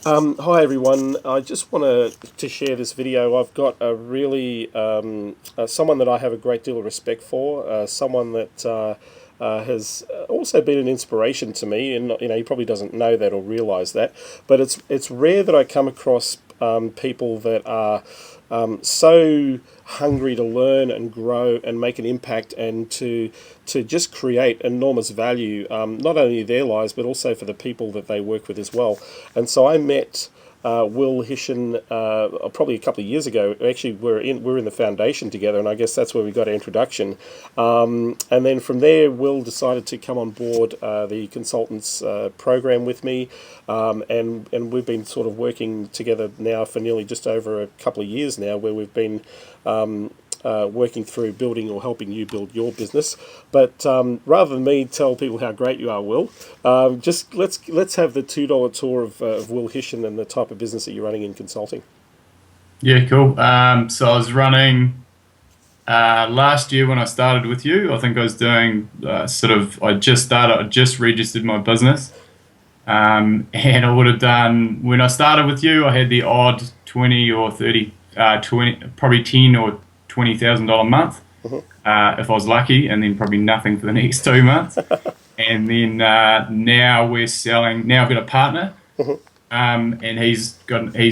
Hi everyone. I just want to share this video. I've got a really someone that I have a great deal of respect for. Someone that has also been an inspiration to me, and he probably doesn't know that or realize that. But it's rare that I come across people that are so hungry to learn and grow and make an impact and to just create enormous value, not only their lives but also for the people that they work with as well. And so I met Will Hishon probably a couple of years ago. Actually, we're in the foundation together, and I guess that's where we got our introduction. And then from there, Will decided to come on board the consultants program with me, and we've been sort of working together now for nearly just over a couple of years now, where we've been working through building or helping you build your business. But rather than me tell people how great you are, Will, just let's have the $2 tour of Will Hishon and the type of business that you're running in consulting. Yeah, cool. So I was running last year when I started with you. I think I was doing I just started, I just registered my business. And I would have done, when I started with you, I had the odd 20 or 30, 20, probably 10 or $20,000 a month, Mhm. if I was lucky, and then probably nothing for the next 2 months. And then now we're selling, now I've got a partner. Mhm. And he's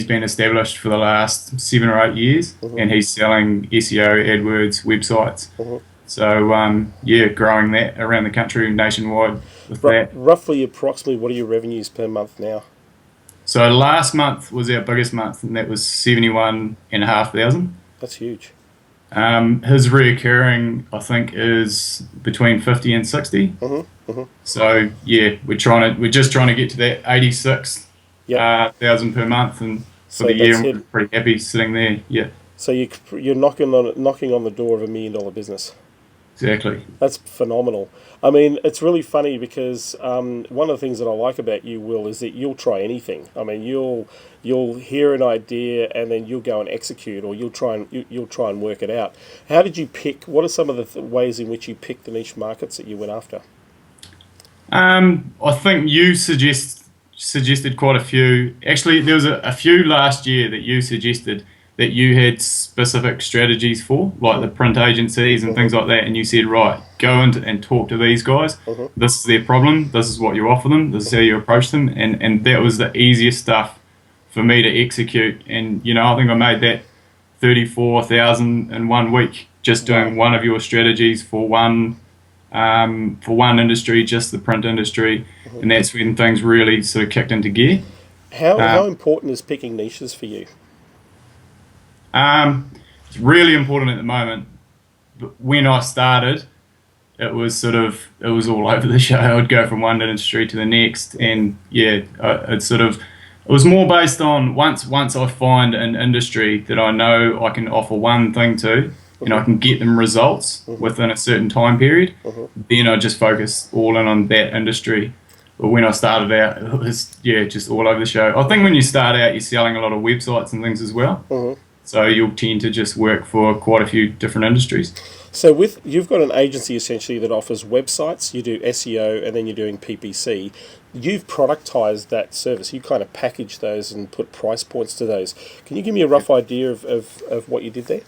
been established for the last 7 or 8 years, Mhm. and he's selling SEO, AdWords, websites. Mhm. So yeah, growing that around the country nationwide with that. Roughly, approximately, what are your revenues per month now? So last month was our biggest month, and that was 71,500. That's huge. His reoccurring, I think, is between 50 and 60. Mhm. Mhm. So yeah, we're just trying to get to that 86 Yep. thousand per month, and for So the year, that's we're it. pretty happy sitting there. Yeah. So you're knocking on the door of $1 million business. Exactly. That's phenomenal. I mean, it's really funny because one of the things that I like about you, Will, is that you'll try anything. I mean, you'll hear an idea and then you'll go and execute, or you'll try and work it out. How did you pick? What are some of the ways in which you picked the niche markets that you went after? I think you suggested quite a few. Actually, there was a few last year that you suggested that you had specific strategies for, like the Mm-hmm. print agencies and things Mm-hmm. like that. And you said, right, go in and talk to these guys. Mm-hmm. This is their problem. This is what you offer them. This is how you approach them. And that was the easiest stuff for me to execute. And I think I made that 34,000 in 1 week just Wow. doing one of your strategies for one industry, just the print industry, and Mm-hmm. that's when things really sort of kicked into gear. How Um, important is picking niches for you? it's really important at the moment. But when I started, it was all over the show. I would go from one industry to the next, Mm-hmm. and yeah, it was more based on once I find an industry that I know I can offer one thing to, and I Mm-hmm. can get them results Mm-hmm. within a certain time period, Mm-hmm. then I just focus all in on that industry. But when I started out, it was yeah, just all over the show. I think when you start out, you're selling a lot of websites and things as well, Mm-hmm. so you'll tend to just work for quite a few different industries. So with you've got an agency essentially that offers websites, you do SEO, and then you're doing PPC. You've productized that service. You kind of package those and put price points to those. Can you give me a rough idea of what you did there?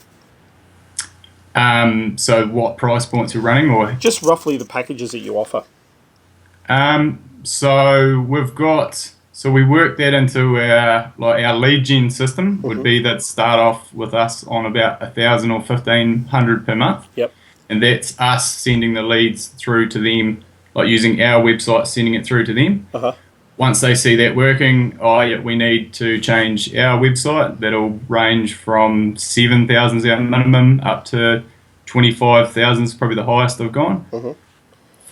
So what price points are running, or Just roughly the packages that you offer. so we work that into our lead gen system would Mm-hmm. be that start off with us on about 1,000 or 1,500 per month, Yep. and that's us sending the leads through to them, like using our website, sending it through to them. Uh huh. Once they see that working, oh yeah, we need to change our website. That'll range from 7,000 is our minimum up to 25,000 is probably the highest I've gone. Mm-hmm.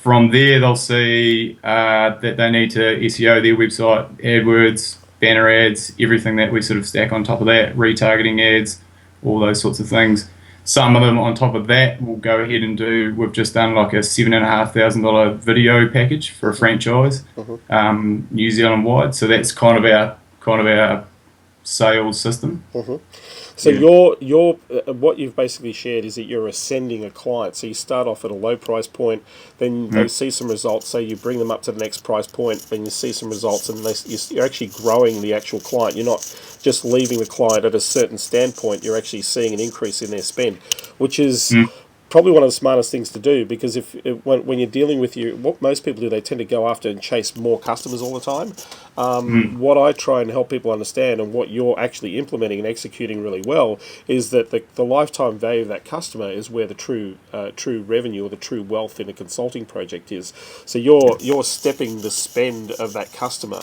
From there, they'll see that they need to SEO their website, AdWords, banner ads, everything that we sort of stack on top of that, retargeting ads, all those sorts of things. Some of them on top of that will go ahead and do. We've just done like a $7,500 video package for a franchise, Mm-hmm. New Zealand wide. So that's kind of our sales system. So Yeah. your what you've basically shared is that you're ascending a client. So you start off at a low price point, then they Mm. see some results. So you bring them up to the next price point, then you see some results, and you're actually growing the actual client. You're not just leaving the client at a certain standpoint. You're actually seeing an increase in their spend, which is Mm. probably one of the smartest things to do, because when you're dealing with what most people do, they tend to go after and chase more customers all the time. Mm. What I try and help people understand, and what you're actually implementing and executing really well, is that the lifetime value of that customer is where the true revenue or the true wealth in a consulting project is. So you're stepping the spend of that customer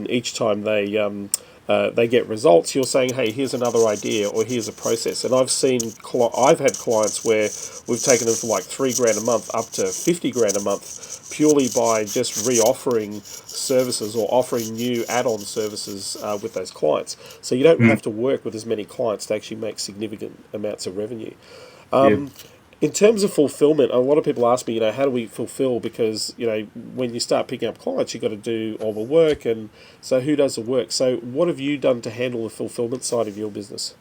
each time they get results. You're saying, hey, here's another idea, or here's a process. And I've had clients where we've taken them from like $3,000 a month up to 50 grand a month, purely by just reoffering services or offering new add-on services with those clients. So you don't Mm. have to work with as many clients to actually make significant amounts of revenue. Yeah. In terms of fulfillment, a lot of people ask me, how do we fulfill? Because, when you start picking up clients, you've got to do all the work. And so who does the work? So what have you done to handle the fulfillment side of your business?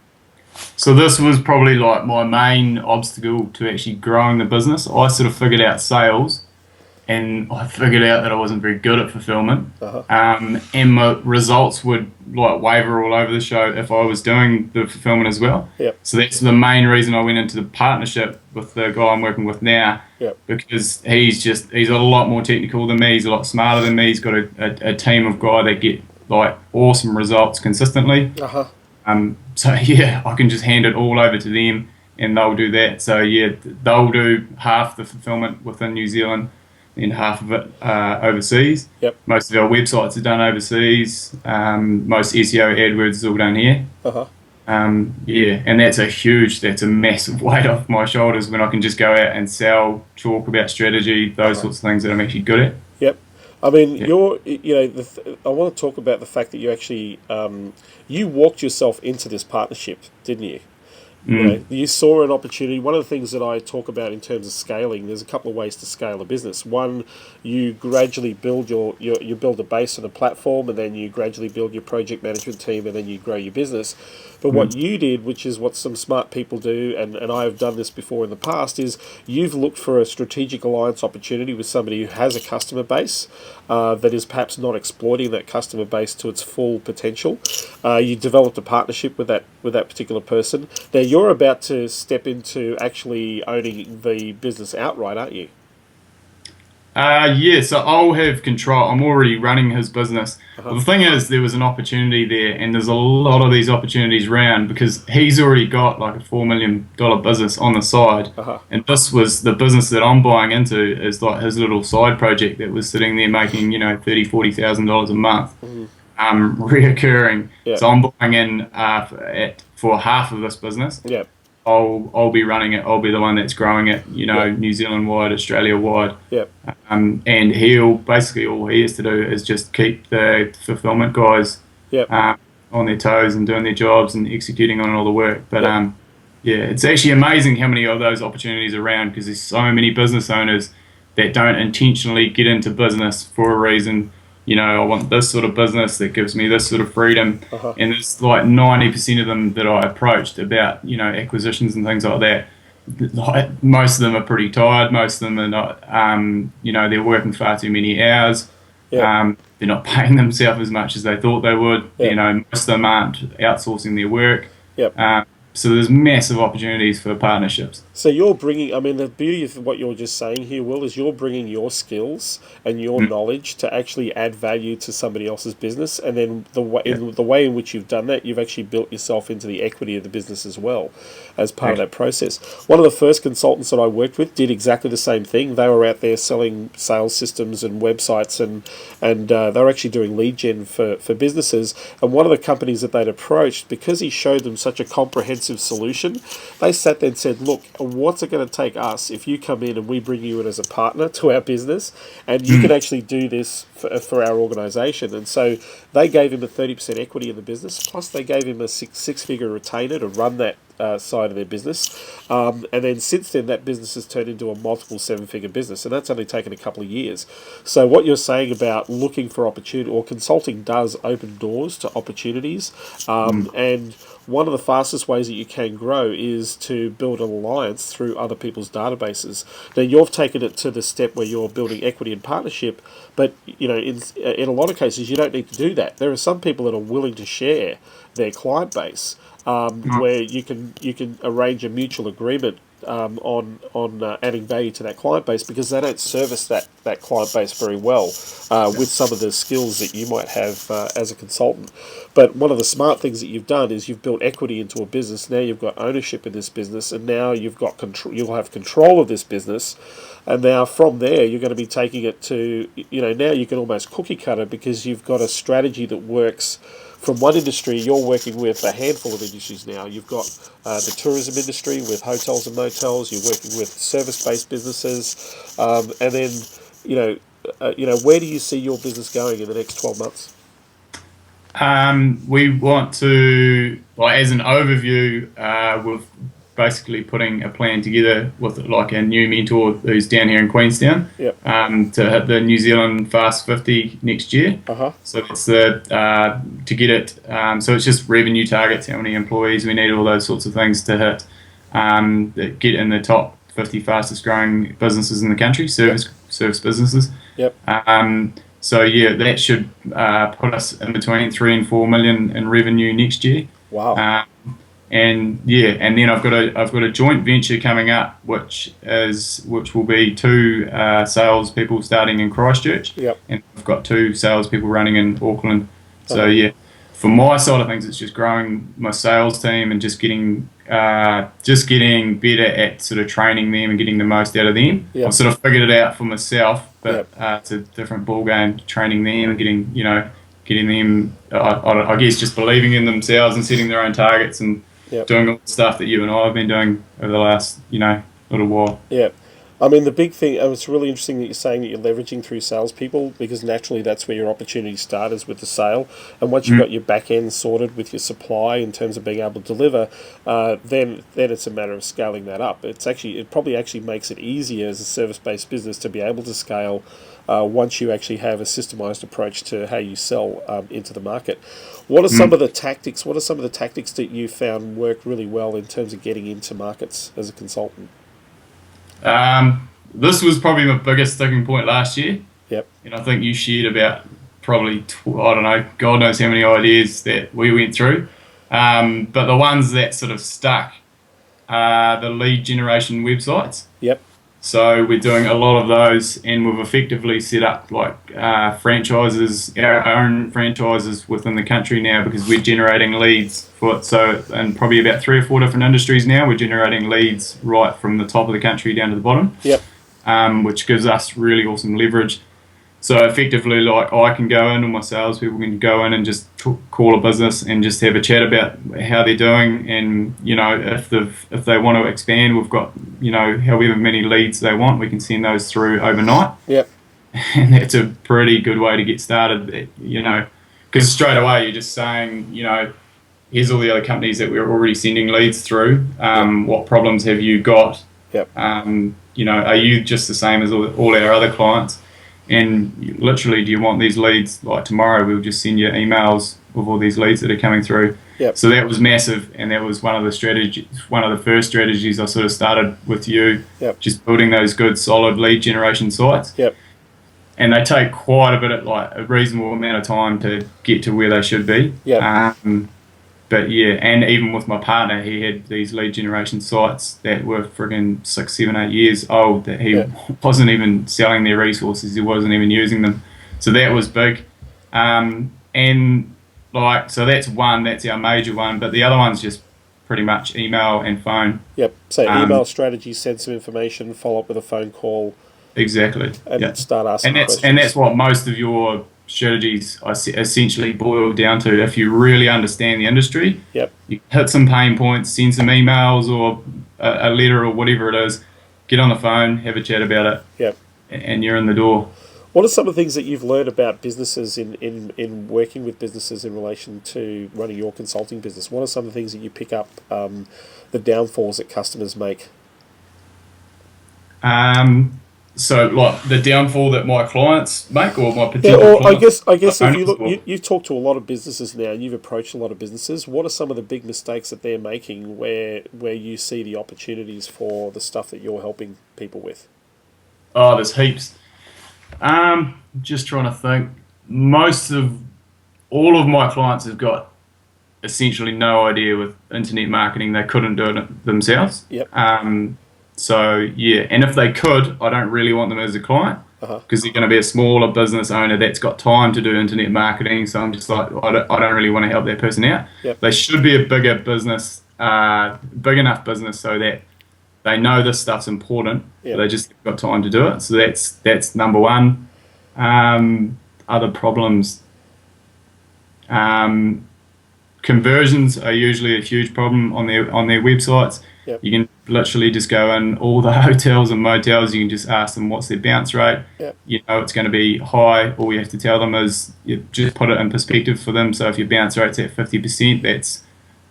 So this was probably like my main obstacle to actually growing the business. I sort of figured out sales, and I figured out that I wasn't very good at fulfillment. Uh-huh. And my results would like waver all over the show if I was doing the fulfillment as well. Yep. So that's the main reason I went into the partnership with the guy I'm working with now, Yep. because he's a lot more technical than me. He's a lot smarter than me. He's got a team of guys that get like awesome results consistently. Uh-huh. So yeah, I can just hand it all over to them, and they'll do that. So yeah, they'll do half the fulfillment within New Zealand, and half of it overseas. Yep. Most of our websites are done overseas. Most SEO AdWords is all done here. Uh-huh. Yeah, and that's a massive weight off my shoulders when I can just go out and sell, talk about strategy, those Uh-huh. sorts of things that I'm actually good at. Yep. I mean, Yeah. I want to talk about the fact that you actually, you walked yourself into this partnership, didn't you? Mm. You saw an opportunity. One of the things that I talk about in terms of scaling, there's a couple of ways to scale a business. One, you gradually build you build a base and a platform, and then you gradually build your project management team, and then you grow your business. But what Mm. you did, which is what some smart people do, and I have done this before in the past, is you've looked for a strategic alliance opportunity with somebody who has a customer base that is perhaps not exploiting that customer base to its full potential. You developed a partnership with that particular person. Now you're about to step into actually owning the business outright, aren't you? Yeah, so I'll have control. I'm already running his business. Uh-huh. But the thing is, there was an opportunity there, and there's a lot of these opportunities around because he's already got like a $4 million business on the side. Uh-huh. And this was the business that I'm buying into is like his little side project that was sitting there making, $30,000, $40,000 a month, Mm-hmm. reoccurring. Yeah. So I'm buying in for half of this business. Yeah. I'll be running it. I'll be the one that's growing it, Yeah. New Zealand wide, Australia wide. Yeah. And he'll basically all he has to do is just keep the fulfillment guys Yeah. on their toes and doing their jobs and executing on all the work. But Yeah. yeah, it's actually amazing how many of those opportunities are around because there's so many business owners that don't intentionally get into business for a reason. I want this sort of business that gives me this sort of freedom. Uh-huh. And there's like 90% of them that I approached about, acquisitions and things like that. Like, most of them are pretty tired. Most of them are not, they're working far too many hours. Yeah. They're not paying themselves as much as they thought they would. Yeah. Most of them aren't outsourcing their work. Yeah. So there's massive opportunities for partnerships. So you're bringing, I mean, the beauty of what you're just saying here, Will, is you're bringing your skills and your Mm. knowledge to actually add value to somebody else's business. And then Yeah. the way in which you've done that, you've actually built yourself into the equity of the business as well as part of Okay. that process. One of the first consultants that I worked with did exactly the same thing. They were out there selling sales systems and websites, and they were actually doing lead gen for businesses. And one of the companies that they'd approached, because he showed them such a comprehensive solution, they sat there and said, look, what's it going to take us if you come in and we bring you in as a partner to our business, and you can actually do this for our organisation. And so they gave him a 30% equity in the business, plus they gave him a six-figure retainer to run that side of their business. And then since then, that business has turned into a multiple seven-figure business, and that's only taken a couple of years. So what you're saying about looking for opportunity, or consulting does open doors to opportunities, and one of the fastest ways that you can grow is to build an alliance through other people's databases. Now, you've taken it to the step where you're building equity and partnership, but in a lot of cases you don't need to do that. There are some people that are willing to share their client base, where you can arrange a mutual agreement on adding value to that client base, because they don't service that client base very well with some of the skills that you might have as a consultant. But one of the smart things that you've done is you've built equity into a business. Now you've got ownership in this business, and now you've got control. You'll have control of this business, and now from there you're going to be taking it to now you can almost cookie cutter, because you've got a strategy that works. From one industry, you're working with a handful of industries now. You've got the tourism industry with hotels and motels. You're working with service-based businesses, and then where do you see your business going in the next 12 months? We want to, like, as an overview, we're basically putting a plan together with like a new mentor who's down here in Queenstown, Yep. to hit the New Zealand Fast 50 next year. So that's to get it. So it's just revenue targets, how many employees we need, all those sorts of things to hit, that get in the top 50 fastest growing businesses in the country, service businesses. Yep. So yeah, that should put us in between 3 and 4 million in revenue next year. Wow. And then I've got a joint venture coming up, which will be 2 salespeople starting in Christchurch, Yep. and I've got 2 salespeople running in Auckland. So yeah, from my side of things, it's just growing my sales team and just getting better at sort of training them and getting the most out of them. Yep. I've sort of figured it out for myself, but Yep. it's a different ball game training them and getting them, I guess, just believing in themselves and setting their own targets and Yep. doing all the stuff that you and I have been doing over the last, little while. Yeah. I mean, the big thing, it's really interesting that you're saying that you're leveraging through salespeople, because naturally that's where your opportunities start, is with the sale. And once you've got your back end sorted with your supply in terms of being able to deliver, then it's a matter of scaling that up. It probably actually makes it easier as a service-based business to be able to scale once you actually have a systemized approach to how you sell into the market. What are some of the tactics? What are some of the tactics that you found work really well in terms of getting into markets as a consultant? This was probably my biggest sticking point last year. Yep. And I think you shared about probably, I don't know, God knows how many ideas that we went through. But the ones that sort of stuck are the lead generation websites. Yep. So we're doing a lot of those, and we've effectively set up like franchises, our own franchises within the country now, because we're generating leads for it. So in probably about 3 or 4 different industries now, we're generating leads right from the top of the country down to the bottom. Yep. Which gives us really awesome leverage. So effectively, like, I can go in, or my salespeople can go in and just call a business and just have a chat about how they're doing, and if they want to expand, we've got however many leads they want, we can send those through overnight. Yep. And that's a pretty good way to get started. Because straight away you're just saying, here's all the other companies that we're already sending leads through. What problems have you got? Yep. Are you just the same as all our other clients? And literally, do you want these leads like tomorrow? We'll just send you emails with all these leads that are coming through. Yep. So that was massive, and that was one of the first strategies I sort of started with you. Yep. Just building those good, solid lead generation sites. Yep. And they take quite a reasonable amount of time to get to where they should be. Yep. But yeah, and even with my partner, he had these lead generation sites that were friggin' 6, 7, 8 years old that he wasn't even selling their resources, he wasn't even using them. So that was big. So that's our major one, but the other one's just pretty much email and phone. Yep. So email strategy, send some information, follow up with a phone call. Exactly. And start asking questions. And that's what most of your strategies are essentially boiled down to. If you really understand the industry, yep, you hit some pain points, send some emails or a letter or whatever it is, get on the phone, have a chat about it, yep, and you're in the door. What are some of the things that you've learned about businesses in working with businesses in relation to running your consulting business? What are some of the things that you pick up, the downfalls that customers make? Um, so like the downfall that my clients make, or my Yeah, potential or clients, I guess if you owners, look, or you've talked to a lot of businesses now, and you've approached a lot of businesses. What are some of the big mistakes that they're making where you see the opportunities for the stuff that you're helping people with? oh, there's heaps. Just trying to think. Most of all of my clients have got essentially no idea with internet marketing. They couldn't do it themselves. Yep. So yeah, and if they could, I don't really want them as a client Uh huh. because they're going to be a smaller business owner that's got time to do internet marketing. So I'm just like, I don't really want to help that person out. Yep. They should be a bigger business, big enough business so that they know this stuff's important, but Yep. they just haven't got time to do it. So that's number one. Other problems. Um, Conversions are usually a huge problem on their websites. Yep. You can literally just go in all the hotels and motels. You can just ask them what's their bounce rate. Yep. You know it's going to be high. All you have to tell them is you just put it in perspective for them. So if your bounce rate's at 50%, that's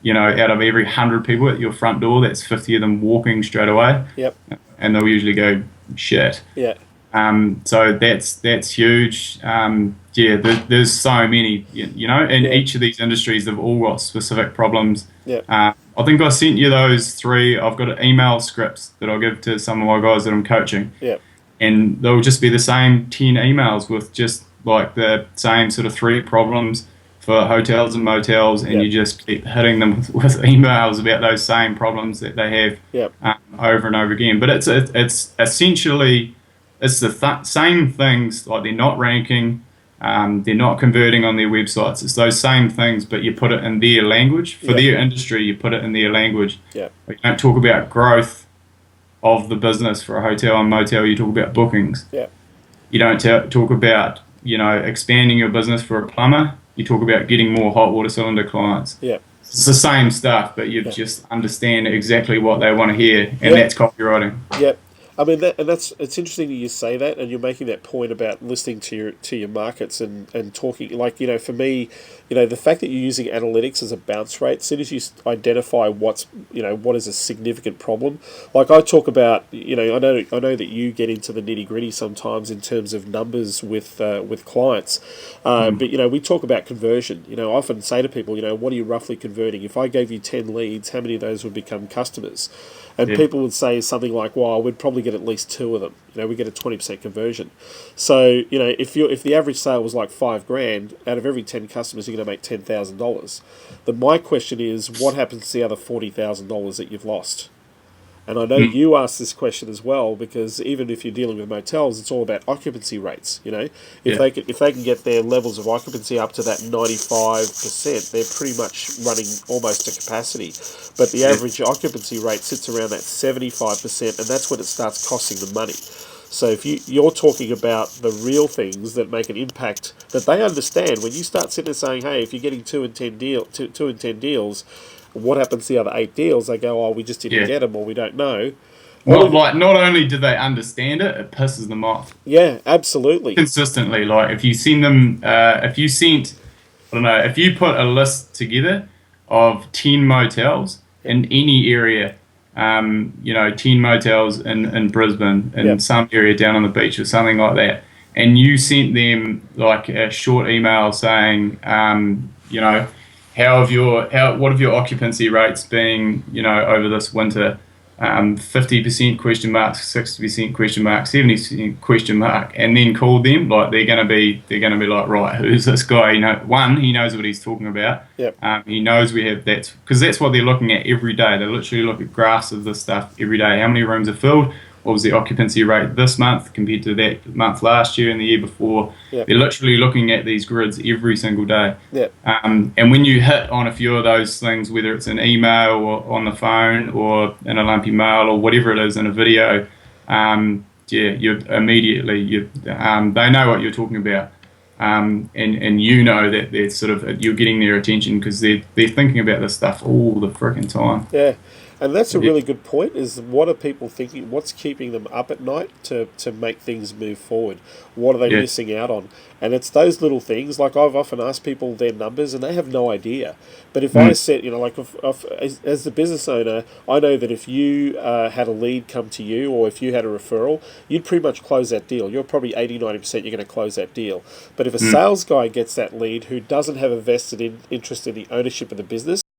out of every 100 people at your front door, that's 50 of them walking straight away, Yep. and they'll usually go shit. Yeah. So that's huge. Yeah, there's so many, in Yeah. each of these industries, they've all got specific problems. Yeah. I think I sent you those three. I've got email scripts that I'll give to some of my guys that I'm coaching, Yeah. and they'll just be the same 10 emails with just like the same sort of three problems for hotels and motels, and Yeah. you just keep hitting them with emails about those same problems that they have Yeah. over and over again. But it's essentially it's the same things. Like they're not ranking, they're not converting on their websites. It's those same things, but you put it in their language for Yeah. their industry. You put it in their language. Yeah. You don't talk about growth of the business for a hotel and motel. You talk about bookings. Yeah. You don't talk about expanding your business for a plumber. You talk about getting more hot water cylinder clients. Yeah. It's the same stuff, but you Yeah. just understand exactly what they want to hear, and Yeah. that's copywriting. Yep. I mean it's interesting that you say that, and you're making that point about listening to your markets and talking, like, for me, the fact that you're using analytics as a bounce rate, as soon as you identify what is a significant problem. Like I talk about, I know that you get into the nitty gritty sometimes in terms of numbers with clients, but we talk about conversion. I often say to people, what are you roughly converting? If I gave you 10 leads, how many of those would become customers? And Yeah. people would say something like, "Well, we'd probably get at least two of them. We get a 20% conversion." So, if the average sale was like $5,000, out of every 10 customers, you're going to make $10,000. Then my question is, what happens to the other $40,000 that you've lost? And I know you asked this question as well, because even if you're dealing with motels, it's all about occupancy rates. If Yeah. they can get their levels of occupancy up to that 95%, they're pretty much running almost to capacity. But the average occupancy rate sits around that 75%, and that's when it starts costing them money. So if you're talking about the real things that make an impact that they understand, when you start sitting there saying, "Hey, if you're getting 2 in 10 deals, what happens to the other 8 deals?" They go, "Oh, we just didn't Yeah. get them, or we don't know." Not only do they understand it, it pisses them off Yeah, absolutely. consistently. Like if you send them, I don't know, if you put a list together of 10 motels in any area, 10 motels in Brisbane, in Yep. some area down on the beach or something like that, and you sent them like a short email saying, what have your occupancy rates been, over this winter? 50% question mark, 60% question mark, 70% question mark, and then call them. Like they're gonna be like, right, who's this guy? One, he knows what he's talking about. Yep. He knows we have that, because that's what they're looking at every day. They literally look at graphs of this stuff every day. How many rooms are filled? What was the occupancy rate this month compared to that month last year and the year before? Yep. They're literally looking at these grids every single day. Yeah. And when you hit on a few of those things, whether it's an email or on the phone or in a lumpy mail or whatever it is in a video, you immediately they know what you're talking about, and that they're you're getting their attention because they're thinking about this stuff all the freaking time. Yeah. And that's a Yeah. really good point, is what are people thinking? What's keeping them up at night to make things move forward? What are they Yeah. missing out on? And it's those little things, like I've often asked people their numbers and they have no idea. But if I Mm, said, like as the business owner, I know that if you had a lead come to you or if you had a referral, you'd pretty much close that deal. You're probably 80-90% you're going to close that deal. But if a mm, sales guy gets that lead who doesn't have a vested interest in the ownership of the business,